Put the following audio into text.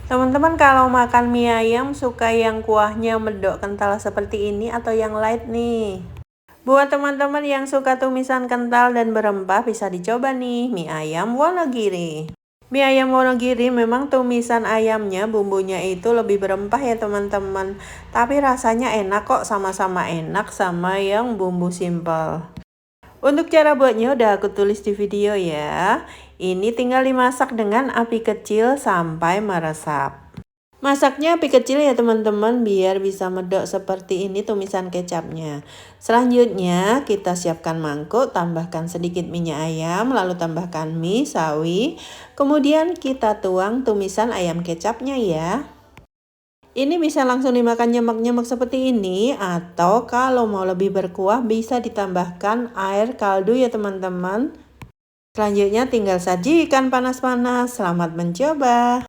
Teman-teman kalau makan mie ayam suka yang kuahnya medok kental seperti ini atau yang light nih? Buat teman-teman yang suka tumisan kental dan berempah bisa dicoba nih mie ayam Wonogiri. Mie ayam Wonogiri memang tumisan ayamnya bumbunya itu lebih berempah ya teman-teman. Tapi rasanya enak kok, sama-sama enak sama yang bumbu simpel. Untuk cara buatnya udah aku tulis di video ya. Ini tinggal dimasak dengan api kecil sampai meresap. Masaknya api kecil ya teman-teman biar bisa medok seperti ini tumisan kecapnya. Selanjutnya kita siapkan mangkuk, tambahkan sedikit minyak ayam, lalu tambahkan mie, sawi. Kemudian kita tuang tumisan ayam kecapnya ya. Ini bisa langsung dimakan nyemek-nyemek seperti ini, atau kalau mau lebih berkuah bisa ditambahkan air kaldu ya teman-teman. Selanjutnya tinggal sajikan panas-panas. Selamat mencoba.